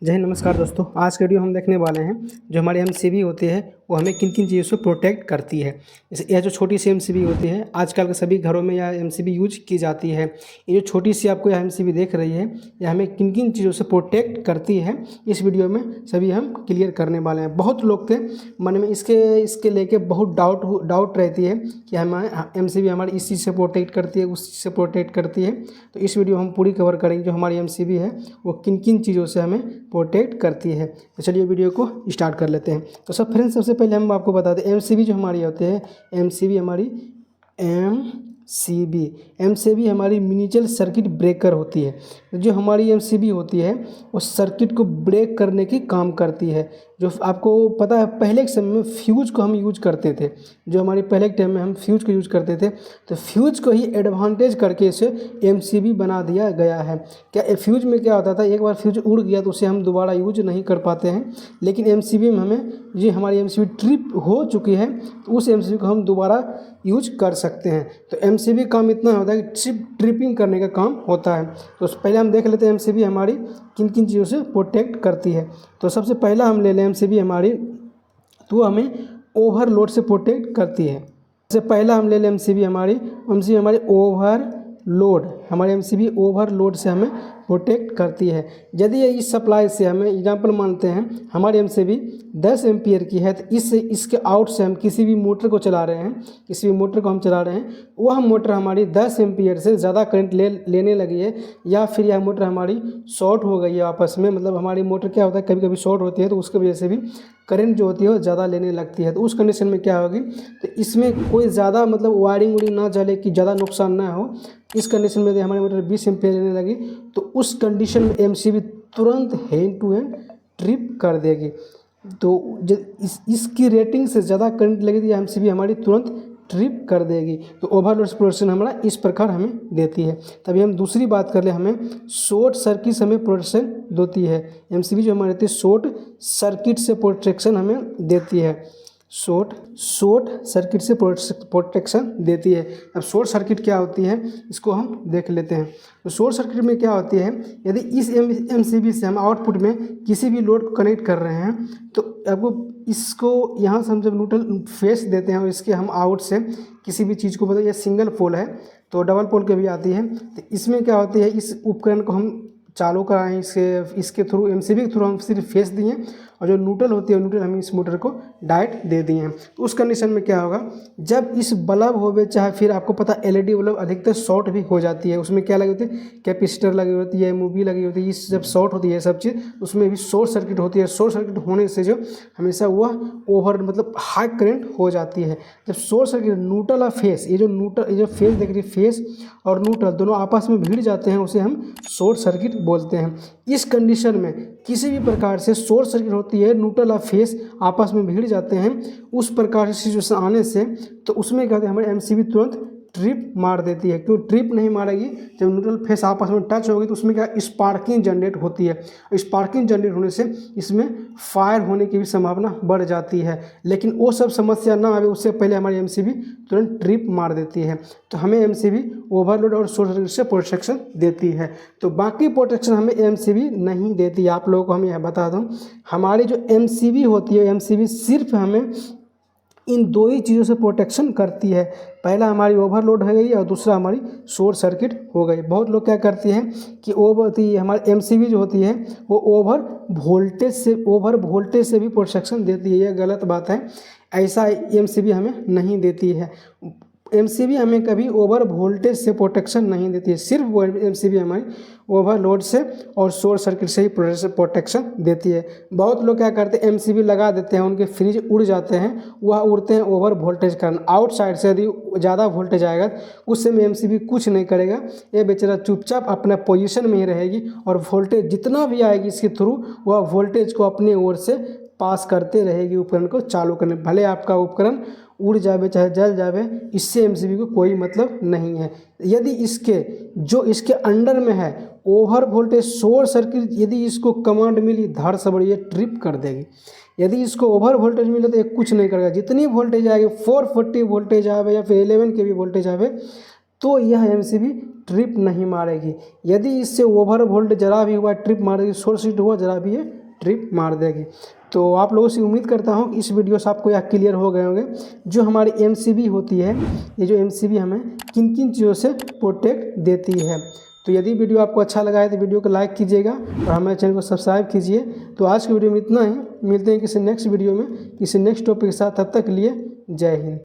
जय हिंद, नमस्कार दोस्तों। आज के वीडियो हम देखने वाले हैं जो हमारी एमसीबी होती है वो हमें किन किन चीज़ों से प्रोटेक्ट करती है। जैसे यह जो छोटी सी एमसीबी होती है आजकल के सभी घरों में यह एमसीबी यूज की जाती है। ये जो छोटी सी आपको यह एमसीबी देख रही है यह हमें किन किन चीज़ों से प्रोटेक्ट करती है इस वीडियो में सभी हम क्लियर करने वाले हैं। बहुत लोग के मन में इसके लेके बहुत डाउट रहती है कि हमारे एमसीबी हमारी इस चीज़ से प्रोटेक्ट करती है, उस चीज़ से प्रोटेक्ट करती है। तो इस वीडियो हम पूरी कवर करेंगे जो हमारी एमसीबी है वो किन किन चीज़ों से हमें प्रोटेक्ट करती है। तो चलिए वीडियो को स्टार्ट कर लेते हैं। तो सबसे पहले हम आपको बता दें एमसीबी जो हमारी होती है, एमसीबी हमारी एमसीबी हमारी मिनिएचर सर्किट ब्रेकर होती है। जो हमारी एमसीबी होती है वो सर्किट को ब्रेक करने की काम करती है। जो आपको पता है पहले के समय में फ्यूज को हम यूज करते थे, जो हमारी पहले के टाइम में हम फ्यूज को यूज करते थे, तो फ्यूज को ही एडवांटेज करके इसे एमसीबी बना दिया गया है। क्या फ्यूज में क्या होता था, एक बार फ्यूज उड़ गया तो उसे हम दोबारा यूज नहीं कर पाते हैं, लेकिन एमसीबी में हमें ये हमारी एमसीबी ट्रिप हो चुकी है तो उस एमसीबी को हम दोबारा यूज कर सकते हैं। तो एमसीबी काम इतना होता है कि ट्रिपिंग करने का काम होता है। तो पहले हम देख लेते हैं एमसीबी हमारी किन किन चीज़ों से प्रोटेक्ट करती है। तो सबसे पहला हम ले लें एमसीबी हमारी, तो हमें ओवरलोड से प्रोटेक्ट करती है। सबसे पहला हम ले लें एमसीबी हमारी ओवरलोड से हमें प्रोटेक्ट करती है। यदि इस सप्लाई से हमें एग्जांपल मानते हैं हमारी एमसीबी 10 एम्पियर की है, तो इसके आउट से हम किसी भी मोटर को चला रहे हैं, वह मोटर हमारी 10 एम्पियर से ज़्यादा करंट लेने लगी है, या फिर यह मोटर हमारी शॉर्ट हो गई है आपस में। मतलब हमारी मोटर क्या होता है कभी कभी शॉर्ट होती है तो उसकी वजह से भी करंट जो होती है वो ज़्यादा लेने लगती है। तो उस कंडीशन में क्या होगी, तो इसमें कोई ज़्यादा मतलब वायरिंग ना जले कि ज़्यादा नुकसान ना हो। इस कंडीशन में यदि हमारी मोटर 20 एम्पियर लेने लगी तो उस कंडीशन में एमसीबी तुरंत हैंड टू हैंड ट्रिप कर देगी। तो इसकी रेटिंग से ज़्यादा करंट लगेगी तो एमसीबी हमारी तुरंत ट्रिप कर देगी। तो ओवरलोड प्रोटेक्शन हमारा इस प्रकार हमें देती है। तभी हम दूसरी बात कर ले, हमें शॉर्ट सर्किट से हमें प्रोटेक्शन देती है। एमसीबी जो हमारी रहती है शॉर्ट सर्किट से प्रोटेक्शन हमें देती है, शॉर्ट सर्किट से प्रोटेक्शन देती है। अब शॉर्ट सर्किट क्या होती है इसको हम देख लेते हैं। तो शॉर्ट सर्किट में क्या होती है, यदि इस एमसीबी से हम आउटपुट में किसी भी लोड को कनेक्ट कर रहे हैं तो आपको इसको यहाँ से हम जब न्यूट्रल फेस देते हैं और इसके हम आउट से किसी भी चीज़ को, मतलब ये सिंगल पोल है तो डबल पोल के भी आती है, तो इसमें क्या होती है इस उपकरण को हम चालू कराएं इसके थ्रू, एमसीबी के थ्रू हम सिर्फ फेस दिए और जो न्यूट्रल होती है न्यूट्रल हम इस मोटर को डायरेक्ट दे दिए हैं। तो उस कंडीशन में क्या होगा, जब इस बल्ब होवे चाहे फिर आपको पता एलईडी बल्ब अधिकतर शॉर्ट भी हो जाती है, उसमें क्या लगी होती है कैपेसिटर लगी होती है, मूवी लगी होती है, इस जब शॉर्ट होती है सब चीज़ उसमें भी शॉर्ट सर्किट होती है। शॉर्ट सर्किट होने से जो हमेशा वह ओवर मतलब हाई करंट हो जाती है। जब शॉर्ट सर्किट न्यूट्रल और फेस, ये जो फेस देख रही है, फेस और न्यूट्रल दोनों आपस में भिड़ जाते हैं उसे हम शॉर्ट सर्किट बोलते हैं। इस कंडीशन में किसी भी प्रकार से शॉर्ट सर्किट होती है, न्यूट्रल और फेस आपस में भिड़ जाते हैं, उस प्रकार से सिचुएशन आने से तो उसमें क्या होता है हमारे एमसीबी तुरंत ट्रिप मार देती है। क्यों ट्रिप नहीं मारेगी, जब न्यूट्रल फेस आपस में टच होगी तो उसमें क्या स्पार्किंग जनरेट होती है। स्पार्किंग जनरेट होने से इसमें फायर होने की भी संभावना बढ़ जाती है। लेकिन वो सब समस्या ना आए उससे पहले हमारी एमसीबी तुरंत ट्रिप मार देती है। तो हमें एमसीबी ओवरलोड और शॉर्ट सर्किट से प्रोटेक्शन देती है। तो बाकी प्रोटेक्शन हमें एमसीबी नहीं देती। आप लोगों को हम यह बता दूँ, हमारी जो एमसीबी होती है एमसीबी सिर्फ हमें इन दो ही चीज़ों से प्रोटेक्शन करती है। पहला हमारी ओवरलोड हो गई और दूसरा हमारी शॉर्ट सर्किट हो गई। बहुत लोग क्या करती हैं कि हमारी एमसीबी जो होती है वो ओवर वोल्टेज से भी प्रोटेक्शन देती है। यह गलत बात है, ऐसा एमसीबी हमें नहीं देती है। एमसीबी हमें कभी ओवर वोल्टेज से प्रोटेक्शन नहीं देती है, सिर्फ वो एमसीबी हमारी ओवरलोड से और शॉर्ट सर्किट से ही प्रोटेक्शन देती है। बहुत लोग क्या करते हैं एमसीबी लगा देते हैं, उनके फ्रिज उड़ जाते हैं, वह उड़ते हैं ओवर वोल्टेज कारण। आउटसाइड से यदि ज़्यादा वोल्टेज आएगा उस समय एमसीबी कुछ नहीं करेगा, ये बेचारा चुपचाप अपना पोजीशन में ही रहेगी और वोल्टेज जितना भी आएगी इसके थ्रू वह वोल्टेज को अपने ओर से पास करते रहेगी उपकरण को चालू करने। भले आपका उपकरण उड़ जावे चाहे जल जावे, इससे एमसीबी को कोई मतलब नहीं है। यदि इसके अंडर में है ओवर वोल्टेज शॉर्ट सर्किट, यदि इसको कमांड मिली धड़ से बढ़िया ट्रिप कर देगी। यदि इसको ओवर वोल्टेज मिले तो ये कुछ नहीं करेगा। जितनी वोल्टेज आएगी 440 वोल्टेज आवे या फिर 11 के भी वोल्टेज आवे तो यह एमसीबी ट्रिप नहीं मारेगी। यदि इससे ओवर वोल्ट जरा भी हुआ ट्रिप मारेगी, शॉर्ट सर्किट हुआ जरा भी ये ट्रिप मार देगी। तो आप लोगों से उम्मीद करता हूँ कि इस वीडियो से आपको यह क्लियर हो गए होंगे जो हमारी एमसीबी होती है, ये जो एमसीबी हमें किन किन चीज़ों से प्रोटेक्ट देती है। तो यदि वीडियो आपको अच्छा लगा है तो वीडियो को लाइक कीजिएगा और हमारे चैनल को सब्सक्राइब कीजिए। तो आज की वीडियो में इतना ही, मिलते हैं किसी नेक्स्ट वीडियो में किसी नेक्स्ट टॉपिक के साथ, तब तक के लिए जय हिंद।